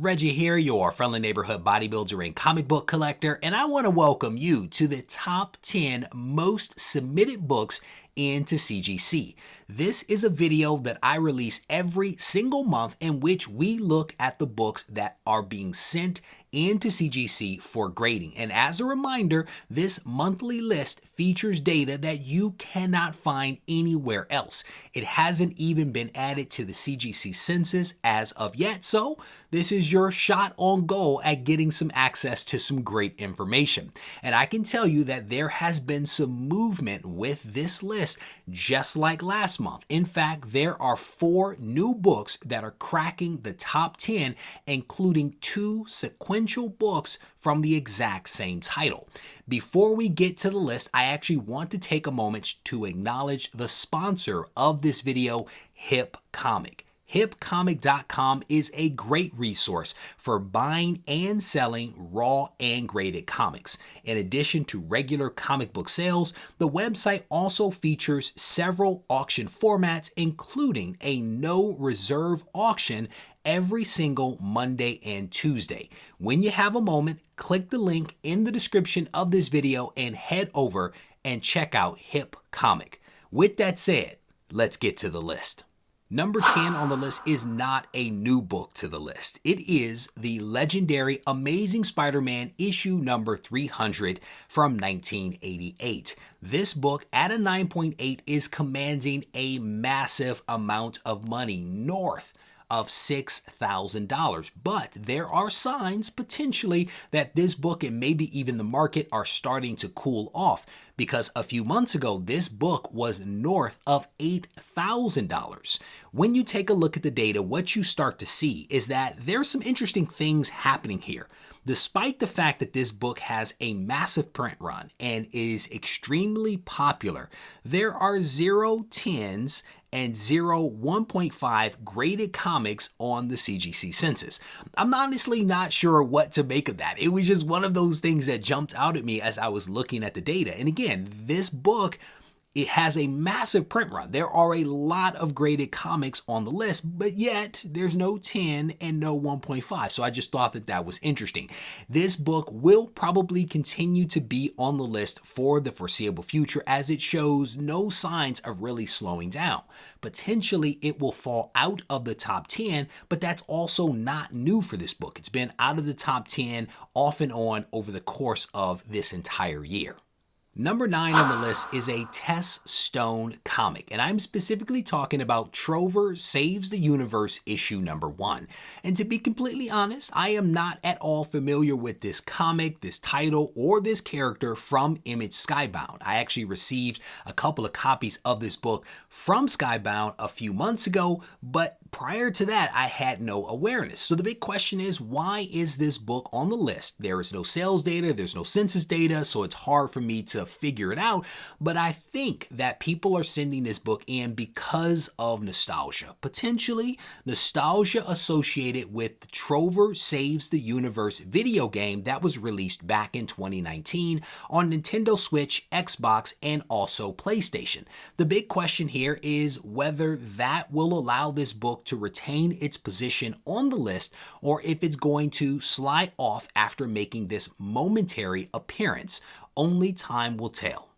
Reggie here, your friendly neighborhood bodybuilder and comic book collector, and I want to welcome you to the top 10 most submitted books into CGC. This is a video that I release every single month in which we look at the books that are being sent into CGC for grading. And as a reminder, this monthly list features data that you cannot find anywhere else. It hasn't even been added to the CGC census as of yet, so this is your shot on goal at getting some access to some great information. And I can tell you that there has been some movement with this list just like last month. In fact, there are 4 new books that are cracking the top 10, including 2 sequential books from the exact same title. Before we get to the list, I actually want to take a moment to acknowledge the sponsor of this video, Hip Comic. HipComic.com is a great resource for buying and selling raw and graded comics. In addition to regular comic book sales, the website also features several auction formats, including a no reserve auction every single Monday and Tuesday. When you have a moment, click the link in the description of this video and head over and check out Hip Comic. With that said, let's get to the list. Number 10 on the list is not a new book to the list. It is the legendary Amazing Spider-Man issue number 300 from 1988. This book at a 9.8 is commanding a massive amount of money, north of $6,000. But there are signs potentially that this book and maybe even the market are starting to cool off, because a few months ago, this book was north of $8,000. When you take a look at the data, what you start to see is that there's some interesting things happening here. Despite the fact that this book has a massive print run and is extremely popular, there are 0 10s and 0 1.5 graded comics on the CGC census. I'm honestly not sure what to make of that. It was just one of those things that jumped out at me as I was looking at the data. And again, this book, it has a massive print run. There are a lot of graded comics on the list, but yet there's no 10 and no 1.5. So I just thought that that was interesting. This book will probably continue to be on the list for the foreseeable future, as it shows no signs of really slowing down. Potentially it will fall out of the top 10, but that's also not new for this book. It's been out of the top 10 off and on over the course of this entire year. Number 9 on the list is a Tess Stone comic, and I'm specifically talking about Trover Saves the Universe issue number 1. And to be completely honest, I am not at all familiar with this comic, this title, or this character from Image Skybound. I actually received a couple of copies of this book from Skybound a few months ago, but prior to that, I had no awareness. So the big question is, why is this book on the list? There is no sales data, there's no census data, so it's hard for me to figure it out. But I think that people are sending this book in because of nostalgia. Potentially nostalgia associated with the Trover Saves the Universe video game that was released back in 2019 on Nintendo Switch, Xbox, and also PlayStation. The big question here is whether that will allow this book to retain its position on the list, or if it's going to slide off after making this momentary appearance. Only time will tell.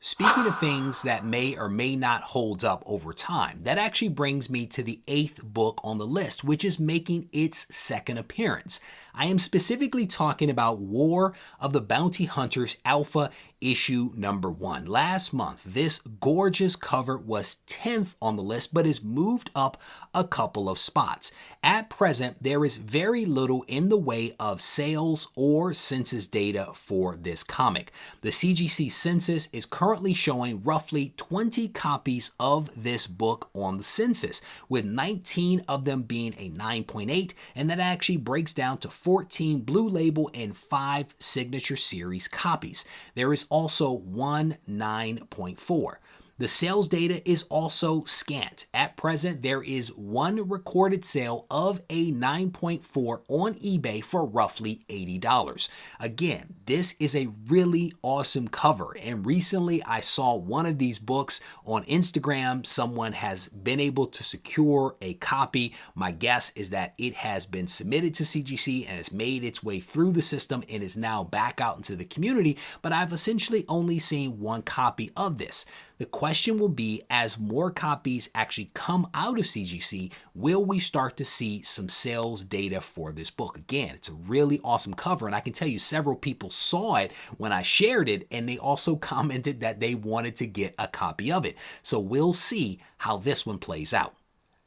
Speaking of things that may or may not hold up over time, that actually brings me to the 8th book on the list, which is making its 2nd appearance. I am specifically talking about War of the Bounty Hunters Alpha issue number 1. Last month, this gorgeous cover was 10th on the list, but is moved up a couple of spots. At present, there is very little in the way of sales or census data for this comic. The CGC census is currently showing roughly 20 copies of this book on the census, with 19 of them being a 9.8, and that actually breaks down to 14 Blue Label and 5 Signature Series copies. There is also one 9.4. The sales data is also scant. At present, there is one recorded sale of a 9.4 on eBay for roughly $80. Again, this is a really awesome cover, and recently I saw one of these books on Instagram. Someone has been able to secure a copy. My guess is that it has been submitted to CGC and has made its way through the system and is now back out into the community, but I've essentially only seen one copy of this. The question will be, as more copies actually come out of CGC, will we start to see some sales data for this book? Again, it's a really awesome cover, and I can tell you several people saw it when I shared it, and they also commented that they wanted to get a copy of it. So we'll see how this one plays out.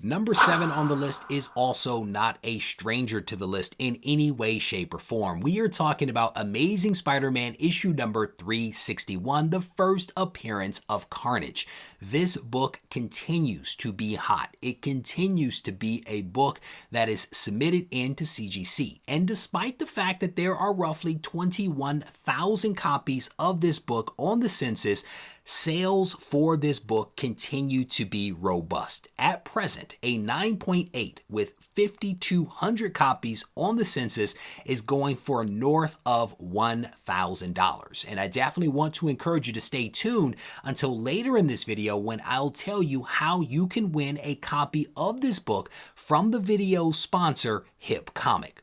Number 7 on the list is also not a stranger to the list in any way, shape, or form. We are talking about Amazing Spider-Man issue number 361, the first appearance of Carnage. This book continues to be hot. It continues to be a book that is submitted into CGC. And despite the fact that there are roughly 21,000 copies of this book on the census, sales for this book continue to be robust. At present, a 9.8 with 5,200 copies on the census is going for north of $1,000. And I definitely want to encourage you to stay tuned until later in this video when I'll tell you how you can win a copy of this book from the video's sponsor, Hip Comic.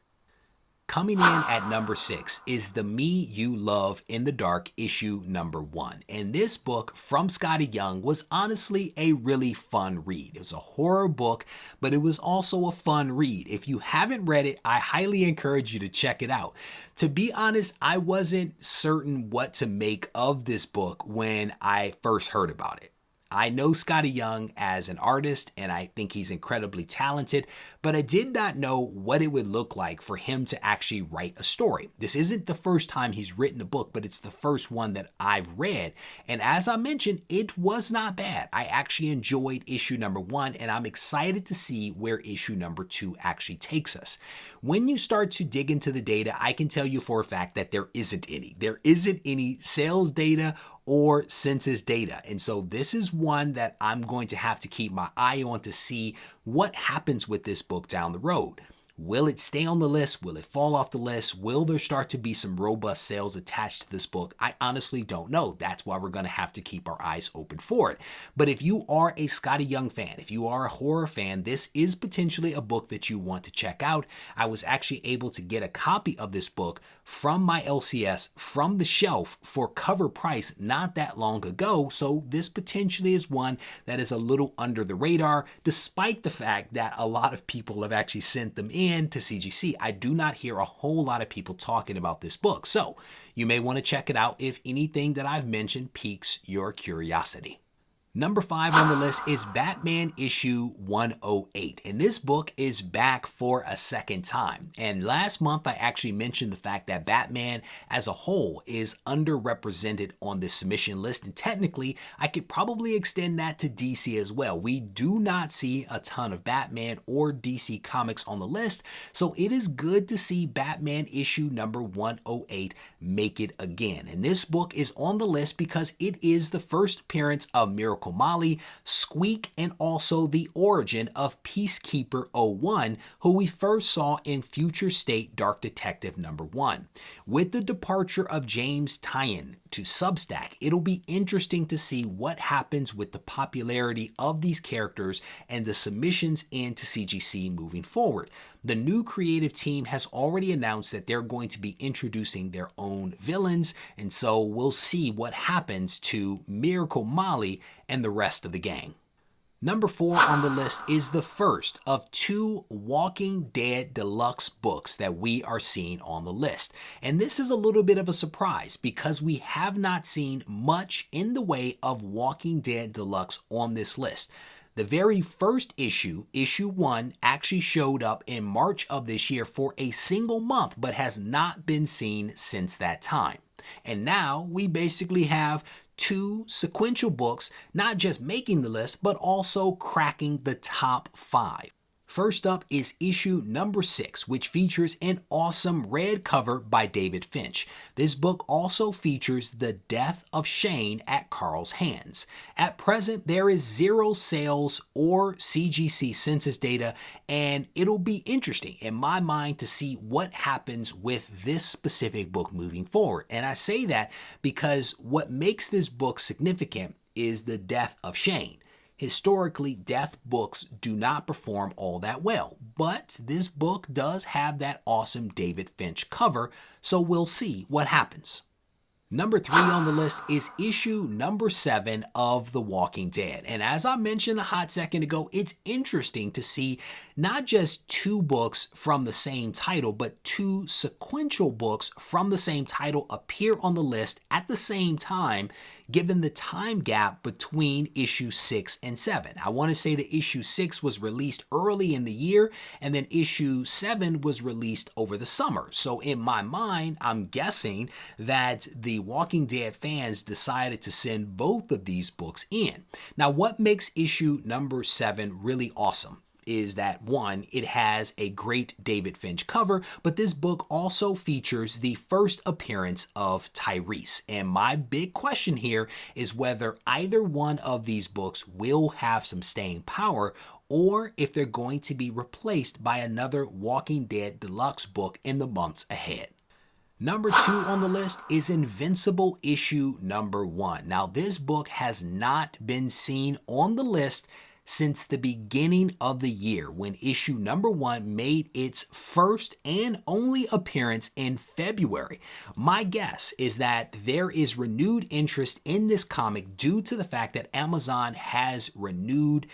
Coming in at number 6 is The Me You Love in the Dark issue number 1. And this book from Scotty Young was honestly a really fun read. It was a horror book, but it was also a fun read. If you haven't read it, I highly encourage you to check it out. To be honest, I wasn't certain what to make of this book when I first heard about it. I know Scotty Young as an artist, and I think he's incredibly talented, but I did not know what it would look like for him to actually write a story. This isn't the first time he's written a book, but it's the first one that I've read. And as I mentioned, it was not bad. I actually enjoyed issue number 1, and I'm excited to see where issue number 2 actually takes us. When you start to dig into the data, I can tell you for a fact that there isn't any. There isn't any sales data or census data. And so this is one that I'm going to have to keep my eye on to see what happens with this book down the road. Will it stay on the list? Will it fall off the list? Will there start to be some robust sales attached to this book? I honestly don't know. That's why we're going to have to keep our eyes open for it. But if you are a Scotty Young fan, if you are a horror fan, this is potentially a book that you want to check out. I was actually able to get a copy of this book from my LCS from the shelf for cover price not that long ago. So this potentially is one that is a little under the radar, despite the fact that a lot of people have actually sent them in to CGC. I do not hear a whole lot of people talking about this book. So you may want to check it out if anything that I've mentioned piques your curiosity. Number 5 on the list is Batman issue 108, and this book is back for a second time. And last month I actually mentioned the fact that Batman as a whole is underrepresented on this submission list, and technically I could probably extend that to DC as well. We do not see a ton of Batman or DC comics on the list, so it is good to see Batman issue number 108 make it again. And this book is on the list because it is the first appearance of Miracle Molly, Squeak, and also the origin of Peacekeeper 01, who we first saw in Future State Dark Detective number 1. With the departure of James Tynion to Substack, it'll be interesting to see what happens with the popularity of these characters and the submissions into CGC moving forward. The new creative team has already announced that they're going to be introducing their own villains, and so we'll see what happens to Miracle Molly and the rest of the gang. Number 4 on the list is the first of 2 Walking Dead deluxe books that we are seeing on the list. And this is a little bit of a surprise because we have not seen much in the way of Walking Dead deluxe on this list. The very first issue, issue 1, actually showed up in March of this year for a single month, but has not been seen since that time. And now we basically have 2 sequential books, not just making the list, but also cracking the top 5. First up is issue number 6, which features an awesome red cover by David Finch. This book also features the death of Shane at Carl's hands. At present, there is 0 sales or CGC census data, and it'll be interesting in my mind to see what happens with this specific book moving forward. And I say that because what makes this book significant is the death of Shane. Historically, death books do not perform all that well, but this book does have that awesome David Finch cover, so we'll see what happens. Number 3 on the list is issue number 7 of The Walking Dead. And as I mentioned a hot second ago, it's interesting to see not just 2 books from the same title, but 2 sequential books from the same title appear on the list at the same time, given the time gap between issue 6 and 7. I want to say that issue 6 was released early in the year, and then issue 7 was released over the summer. So in my mind, I'm guessing that the Walking Dead fans decided to send both of these books in. Now, what makes issue number 7 really awesome is that, one, it has a great David Finch cover, but this book also features the first appearance of Tyrese. And my big question here is whether either one of these books will have some staying power, or if they're going to be replaced by another Walking Dead deluxe book in the months ahead. Number 2 on the list is Invincible issue number 1. Now, this book has not been seen on the list since the beginning of the year, when issue number 1 made its first and only appearance in February. My guess is that there is renewed interest in this comic due to the fact that Amazon has renewed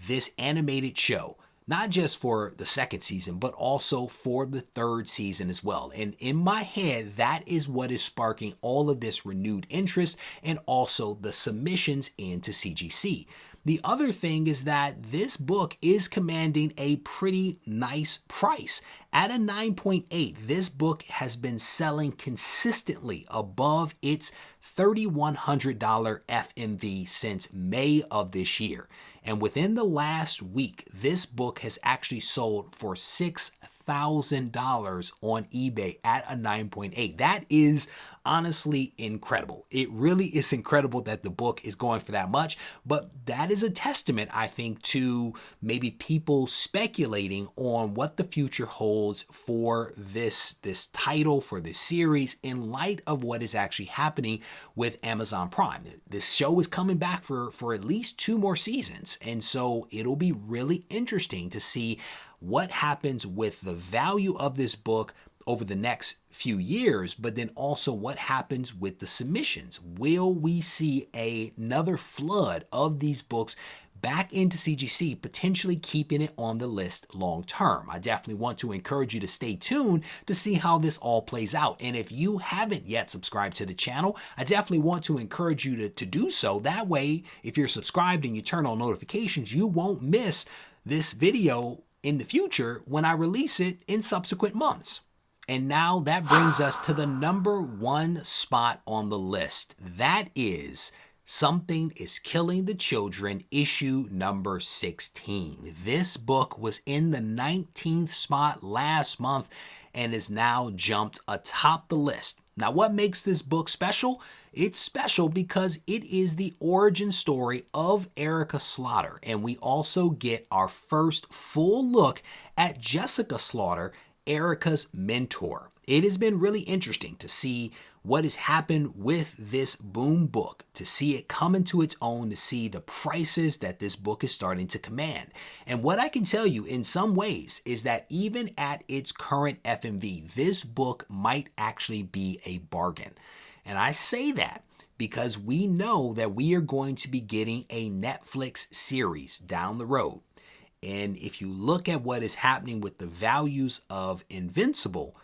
this animated show, not just for the 2nd season, but also for the 3rd season as well. And in my head, that is what is sparking all of this renewed interest and also the submissions into CGC. The other thing is that this book is commanding a pretty nice price. At a 9.8, this book has been selling consistently above its $3,100 FMV since May of this year. And within the last week, this book has actually sold for $6,000 on eBay at a 9.8. That is honestly incredible. It really is incredible that the book is going for that much, but that is a testament, I think, to maybe people speculating on what the future holds for this title, for this series, in light of what is actually happening with Amazon Prime. This show is coming back for at least 2 more seasons, and so it'll be really interesting to see what happens with the value of this book over the next few years, but then also what happens with the submissions. Will we see another flood of these books back into CGC, potentially keeping it on the list long term? I definitely want to encourage you to stay tuned to see how this all plays out. And if you haven't yet subscribed to the channel, I definitely want to encourage you to do so. That way, if you're subscribed and you turn on notifications, you won't miss this video in the future when I release it in subsequent months. And now that brings us to the number 1 spot on the list. That is Something is Killing the Children, issue number 16. This book was in the 19th spot last month and is now jumped atop the list. Now, what makes this book special? It's special because it is the origin story of Erica Slaughter, and we also get our first full look at Jessica Slaughter, Erica's mentor. It has been really interesting to see what has happened with this boom book, to see it come into its own, to see the prices that this book is starting to command. And what I can tell you in some ways is that even at its current FMV, this book might actually be a bargain. And I say that because we know that we are going to be getting a Netflix series down the road. And if you look at what is happening with the values of Invincible,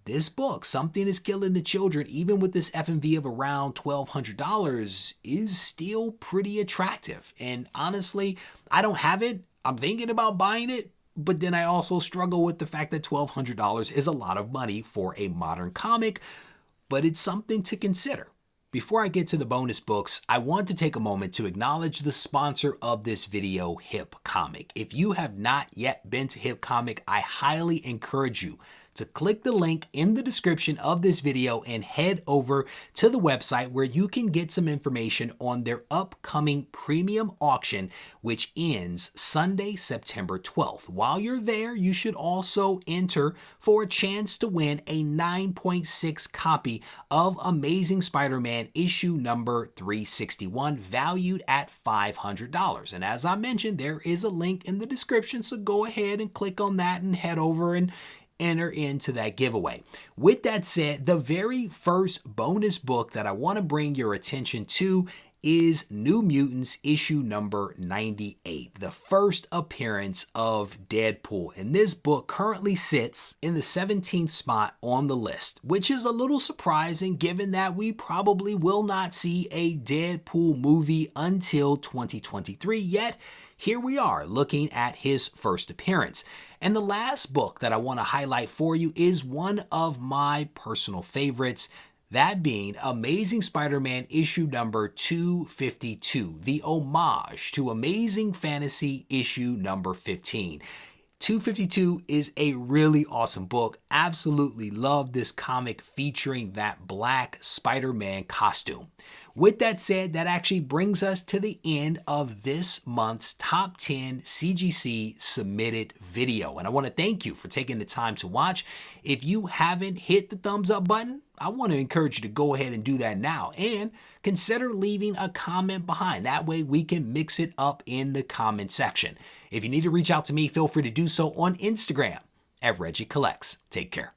this book, Something is Killing the Children, even with this FMV of around $1,200, is still pretty attractive. And honestly, I don't have it. I'm thinking about buying it, but then I also struggle with the fact that $1,200 is a lot of money for a modern comic, but it's something to consider. Before I get to the bonus books, I want to take a moment to acknowledge the sponsor of this video, Hip Comic. If you have not yet been to Hip Comic, I highly encourage you to click the link in the description of this video and head over to the website where you can get some information on their upcoming premium auction, which ends Sunday, September 12th. While you're there, you should also enter for a chance to win a 9.6 copy of Amazing Spider-Man issue number 361, valued at $500. And as I mentioned, there is a link in the description, so go ahead and click on that and head over and enter into that giveaway. With that said, the very first bonus book that I want to bring your attention to is New Mutants issue number 98, the first appearance of Deadpool. And this book currently sits in the 17th spot on the list, which is a little surprising given that we probably will not see a Deadpool movie until 2023, yet here we are looking at his first appearance. And the last book that I want to highlight for you is one of my personal favorites, that being Amazing Spider-Man issue number 252, the homage to Amazing Fantasy issue number 15. 252 is a really awesome book. Absolutely love this comic featuring that black Spider-Man costume. With that said, that actually brings us to the end of this month's top 10 CGC submitted video. And I want to thank you for taking the time to watch. If you haven't hit the thumbs up button, I want to encourage you to go ahead and do that now and consider leaving a comment behind. That way we can mix it up in the comment section. If you need to reach out to me, feel free to do so on Instagram at Regie Collects. Take care.